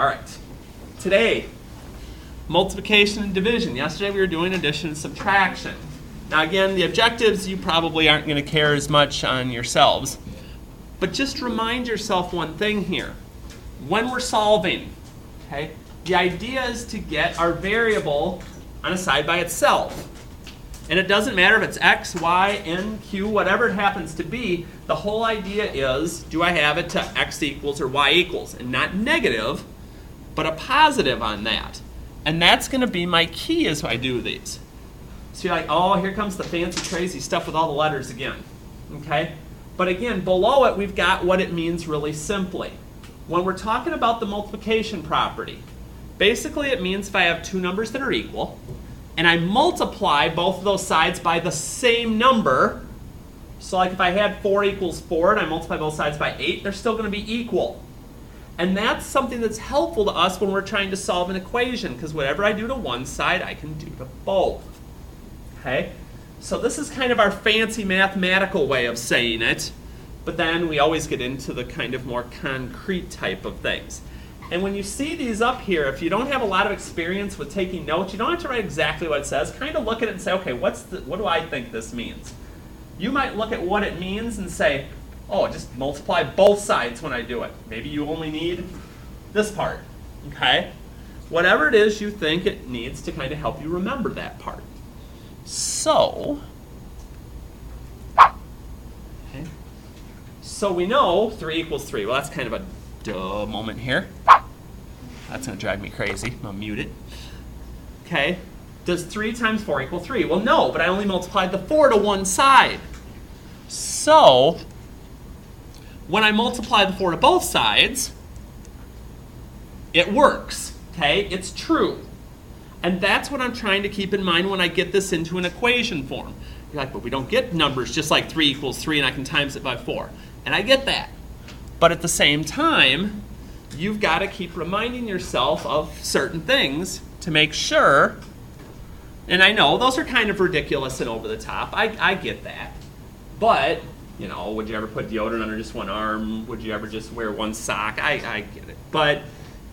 All right, today, multiplication and division. Yesterday we were doing addition and subtraction. Now again, the objectives you probably aren't going to care as much on yourselves, but just remind yourself one thing here. When we're solving, okay, the idea is to get our variable on a side by itself. And it doesn't matter if it's x, y, n, q, whatever it happens to be. The whole idea is, do I have it to x equals or y equals? And not negative, but a positive on that. And that's going to be my key as I do these. So you're like, oh, here comes the fancy crazy stuff with all the letters again. Okay? But again, below it, we've got what it means really simply. When we're talking about the multiplication property, basically it means if I have two numbers that are equal, and I multiply both of those sides by the same number, so like if I had 4 equals 4 and I multiply both sides by 8, they're still going to be equal. And that's something that's helpful to us when we're trying to solve an equation, because whatever I do to one side, I can do to both. Okay? So this is kind of our fancy mathematical way of saying it, but then we always get into the kind of more concrete type of things. And when you see these up here, if you don't have a lot of experience with taking notes, you don't have to write exactly what it says. Kind of look at it and say, okay, what do I think this means? You might look at what it means and say, oh, just multiply both sides when I do it. Maybe you only need this part, okay? Whatever it is you think it needs to kind of help you remember that part. So, okay. So we know 3 equals 3. Well, that's kind of a duh moment here. That's going to drive me crazy. I'll mute it. Okay. Does 3 times 4 equal 3? Well, no, but I only multiplied the 4 to one side. So, when I multiply the 4 to both sides, it works, okay? It's true. And that's what I'm trying to keep in mind when I get this into an equation form. You're like, but we don't get numbers just like 3 equals 3 and I can times it by 4. And I get that. But at the same time, you've got to keep reminding yourself of certain things to make sure. And I know those are kind of ridiculous and over the top. I get that. But, you know, would you ever put deodorant under just one arm? Would you ever just wear one sock? I get it. But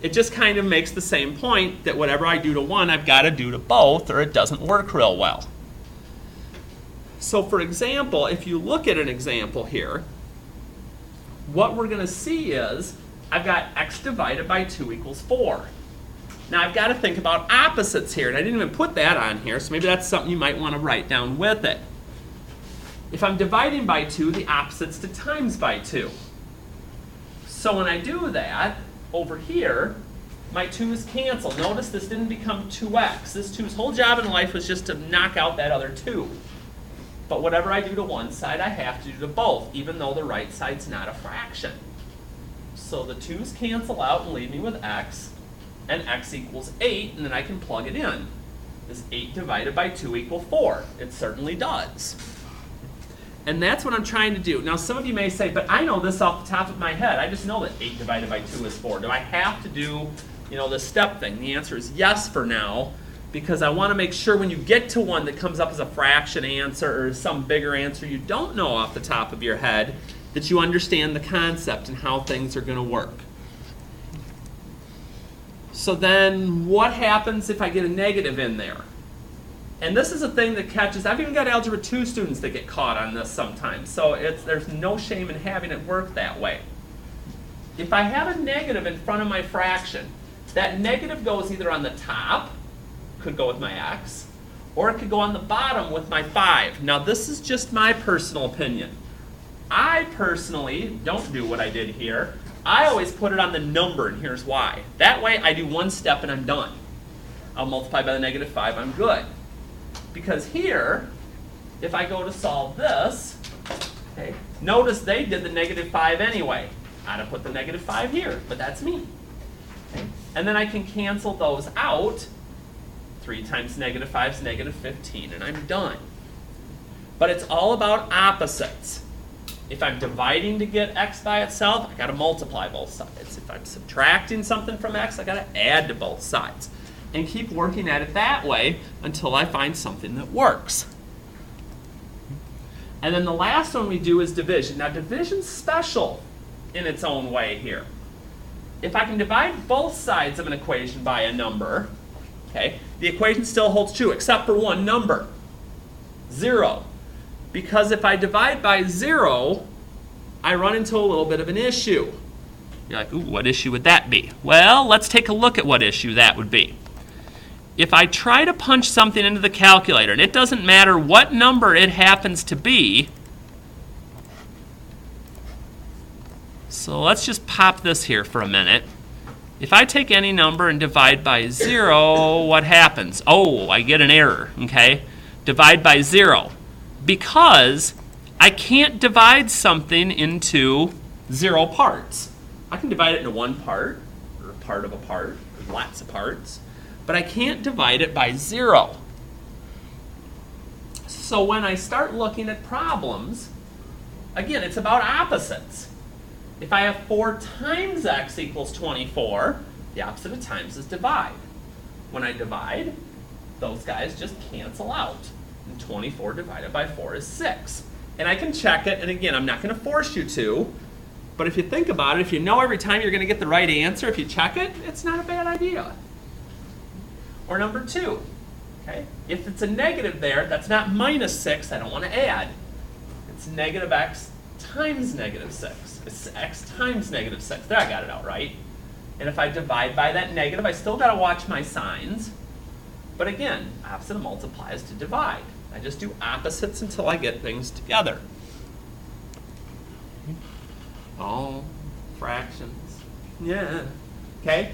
it just kind of makes the same point that whatever I do to one, I've got to do to both, or it doesn't work real well. So for example, if you look at an example here, what we're going to see is I've got x divided by 2 equals 4. Now I've got to think about opposites here, and I didn't even put that on here, so maybe that's something you might want to write down with it. If I'm dividing by 2, the opposite's to times by 2. So when I do that, over here, my 2's cancel. Notice this didn't become 2x. This 2's whole job in life was just to knock out that other 2. But whatever I do to one side, I have to do to both, even though the right side's not a fraction. So the 2's cancel out and leave me with x, and x equals 8, and then I can plug it in. Does 8 divided by 2 equal 4? It certainly does. And that's what I'm trying to do. Now, some of you may say, but I know this off the top of my head. I just know that 8 divided by 2 is 4. Do I have to do, this step thing? The answer is yes for now, because I want to make sure when you get to one that comes up as a fraction answer or some bigger answer you don't know off the top of your head, that you understand the concept and how things are going to work. So then what happens if I get a negative in there? And this is a thing that catches, I've even got Algebra 2 students that get caught on this sometimes. So there's no shame in having it work that way. If I have a negative in front of my fraction, that negative goes either on the top, could go with my x, or it could go on the bottom with my 5. Now this is just my personal opinion. I personally don't do what I did here. I always put it on the number, and here's why. That way I do one step and I'm done. I'll multiply by the negative 5, I'm good. Because here, if I go to solve this, okay, notice they did the negative 5 anyway. I'd have put the negative 5 here, but that's me. Okay? And then I can cancel those out. 3 times negative 5 is negative 15, and I'm done. But it's all about opposites. If I'm dividing to get x by itself, I got to multiply both sides. If I'm subtracting something from x, I got to add to both sides. And keep working at it that way until I find something that works. And then the last one we do is division. Now division's special in its own way here. if I can divide both sides of an equation by a number, okay, the equation still holds true except for one number, 0. Because if I divide by 0, I run into a little bit of an issue. You're like, ooh, what issue would that be? Well, let's take a look at what issue that would be. If I try to punch something into the calculator, and it doesn't matter what number it happens to be, so let's just pop this here for a minute. If I take any number and divide by 0, what happens? Oh, I get an error, okay? Divide by 0. Because I can't divide something into 0 parts. I can divide it into one part, or a part of a part, or lots of parts, but I can't divide it by 0. So when I start looking at problems, again, it's about opposites. If I have 4 times x equals 24, the opposite of times is divide. When I divide, those guys just cancel out. And 24 divided by 4 is 6. And I can check it, and again, I'm not going to force you to, but if you think about it, if you know every time you're going to get the right answer, if you check it, it's not a bad idea. Or number 2, okay? If it's a negative there, that's not minus 6, I don't want to add. It's negative x times negative 6. It's x times negative 6. There, I got it out right. And if I divide by that negative, I still got to watch my signs. But again, opposite of multiply is to divide. I just do opposites until I get things together. Oh, fractions. Yeah. Okay?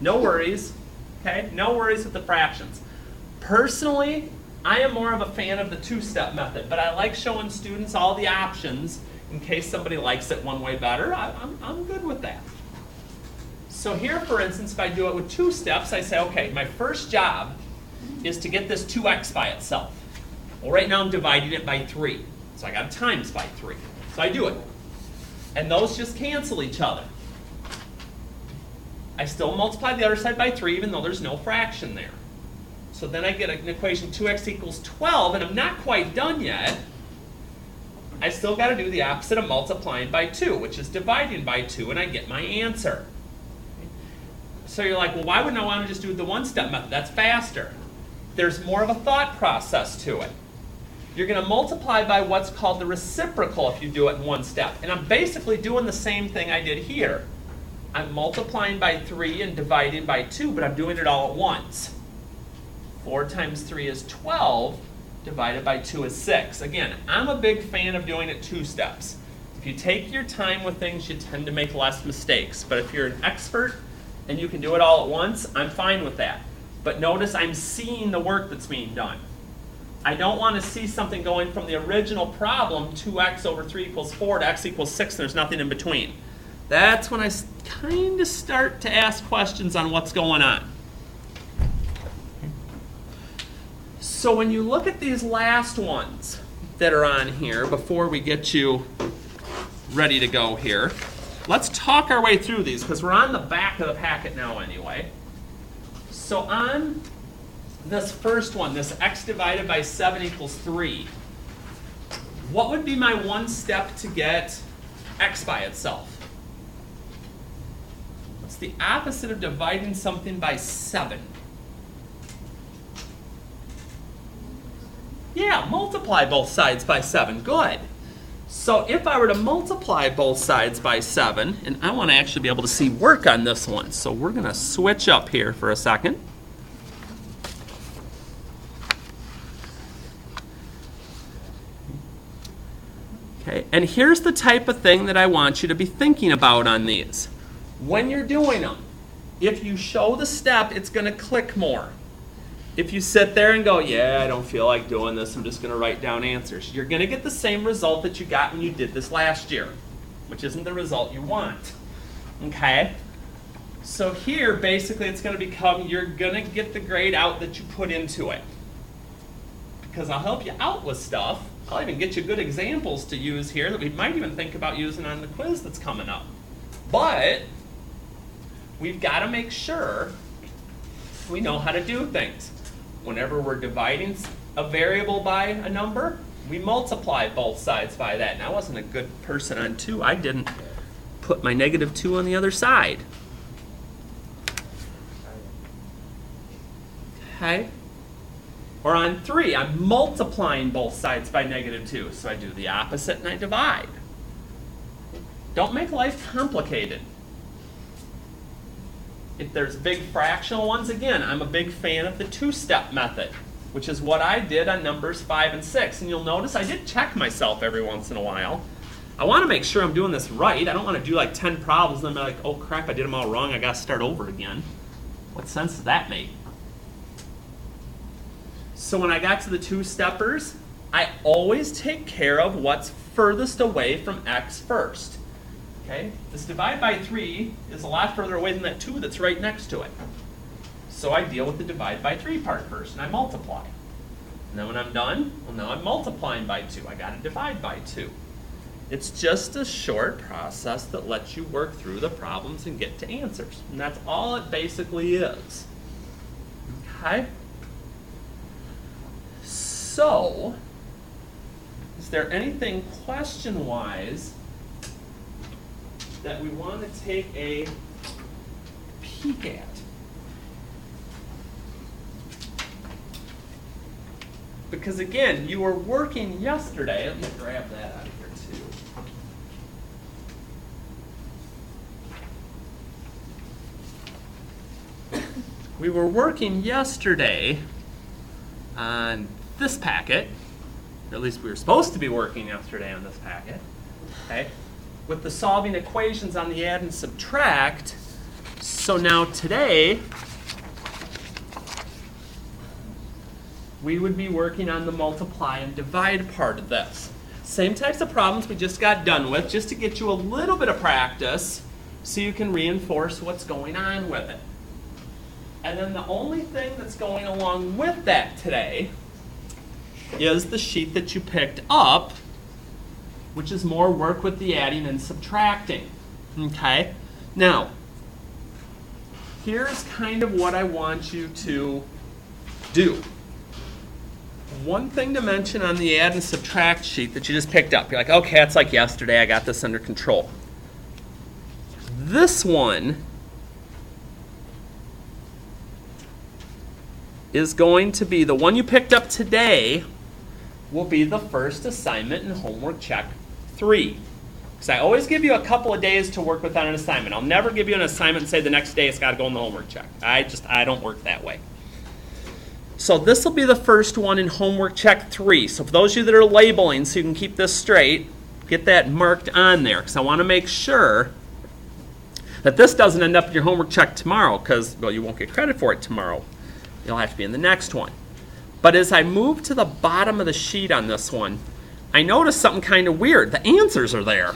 No worries. Okay? No worries with the fractions. Personally, I am more of a fan of the two-step method, but I like showing students all the options in case somebody likes it one way better. I'm good with that. So here, for instance, if I do it with 2 steps, I say, okay, my first job is to get this 2x by itself. Well, right now I'm dividing it by 3. So I got to times by 3. So I do it. And those just cancel each other. I still multiply the other side by 3 even though there's no fraction there. So then I get an equation 2x equals 12, and I'm not quite done yet. I still got to do the opposite of multiplying by 2, which is dividing by 2, and I get my answer. So you're like, well, why wouldn't I want to just do the one-step method? That's faster. There's more of a thought process to it. You're going to multiply by what's called the reciprocal if you do it in one step. And I'm basically doing the same thing I did here. I'm multiplying by 3 and dividing by 2, but I'm doing it all at once. 4 times 3 is 12, divided by 2 is 6. Again, I'm a big fan of doing it 2 steps. If you take your time with things, you tend to make less mistakes. But if you're an expert and you can do it all at once, I'm fine with that. But notice I'm seeing the work that's being done. I don't want to see something going from the original problem, 2x over 3 equals 4, to x equals 6, and there's nothing in between. That's when I kind of start to ask questions on what's going on. So when you look at these last ones that are on here, before we get you ready to go here, let's talk our way through these, because we're on the back of the packet now anyway. So on this first one, this x divided by 7 equals 3, what would be my one step to get x by itself? What's the opposite of dividing something by 7? Yeah, multiply both sides by 7. Good. So if I were to multiply both sides by 7, and I want to actually be able to see work on this one, so we're going to switch up here for a second. Okay, and here's the type of thing that I want you to be thinking about on these. When you're doing them, if you show the step, it's going to click more. If you sit there and go, yeah, I don't feel like doing this, I'm just going to write down answers, you're going to get the same result that you got when you did this last year, which isn't the result you want. Okay? So here, basically, it's going to become, you're going to get the grade out that you put into it. Because I'll help you out with stuff. I'll even get you good examples to use here that we might even think about using on the quiz that's coming up. But we've got to make sure we know how to do things. Whenever we're dividing a variable by a number, we multiply both sides by that. And I wasn't a good person on 2. I didn't put my negative 2 on the other side. Okay? Or on 3, I'm multiplying both sides by -2. So I do the opposite and I divide. Don't make life complicated. If there's big fractional ones, again, I'm a big fan of the 2-step method, which is what I did on numbers 5 and 6. And you'll notice I did check myself every once in a while. I want to make sure I'm doing this right. I don't want to do like 10 problems and then be like, oh crap, I did them all wrong. I got to start over again. What sense does that make? So when I got to the 2-steppers, I always take care of what's furthest away from x first. Okay? This divide by 3 is a lot further away than that 2 that's right next to it. So I deal with the divide by 3 part first, and I multiply. And then when I'm done, well, now I'm multiplying by 2. I got to divide by 2. It's just a short process that lets you work through the problems and get to answers. And that's all it basically is. Okay? So, is there anything question-wise that we want to take a peek at? Because again, you were working yesterday. Let me grab that out of here too. We were working yesterday on this packet, or at least we were supposed to be working yesterday on this packet, okay, with the solving equations on the add and subtract. So now today, we would be working on the multiply and divide part of this. Same types of problems we just got done with, just to get you a little bit of practice so you can reinforce what's going on with it. And then the only thing that's going along with that today is the sheet that you picked up, which is more work with the adding and subtracting. Okay? Now, here's kind of what I want you to do. One thing to mention on the add and subtract sheet that you just picked up. You're like, okay, that's like yesterday. I got this under control. This one is going to be, the one you picked up today will be the first assignment in homework check 3. Because I always give you a couple of days to work with on an assignment. I'll never give you an assignment and say the next day it's got to go in the homework check. I don't work that way. So this will be the first one in homework check 3. So for those of you that are labeling, so you can keep this straight, get that marked on there, because I want to make sure that this doesn't end up in your homework check tomorrow, because, well, you won't get credit for it tomorrow. You'll have to be in the next one. But as I move to the bottom of the sheet on this one, I notice something kind of weird. The answers are there.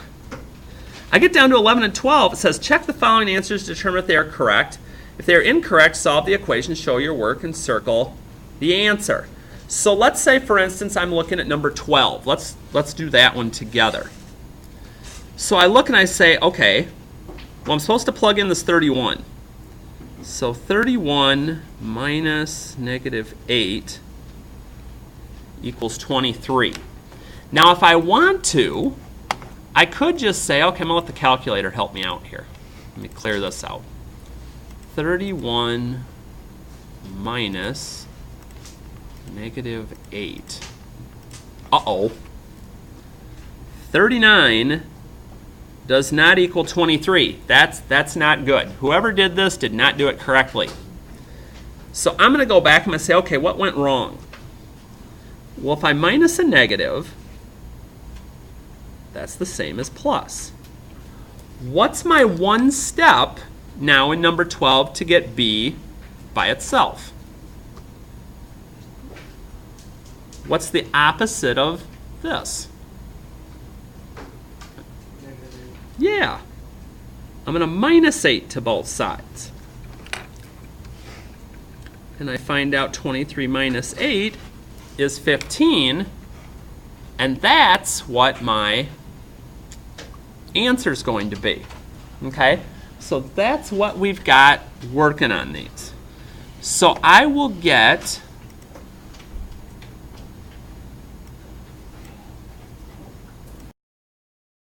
I get down to 11 and 12. It says, check the following answers to determine if they are correct. If they are incorrect, solve the equation, show your work, and circle the answer. So let's say, for instance, I'm looking at number 12. Let's do that one together. So I look and I say, okay, well, I'm supposed to plug in this 31. So 31 minus -8 equals 23. Now, if I want to, I could just say, okay, I'm going to let the calculator help me out here. Let me clear this out. 31 minus -8. Uh-oh. 39 does not equal 23. That's not good. Whoever did this did not do it correctly. So I'm going to go back and I'm going to say, okay, what went wrong? Well, if I minus a negative, that's the same as plus. What's my one step now in number 12 to get b by itself? What's the opposite of this? Yeah. I'm going to minus 8 to both sides. And I find out 23 minus 8 is 15. And that's what my answer is going to be. Okay? So that's what we've got working on these. So I will get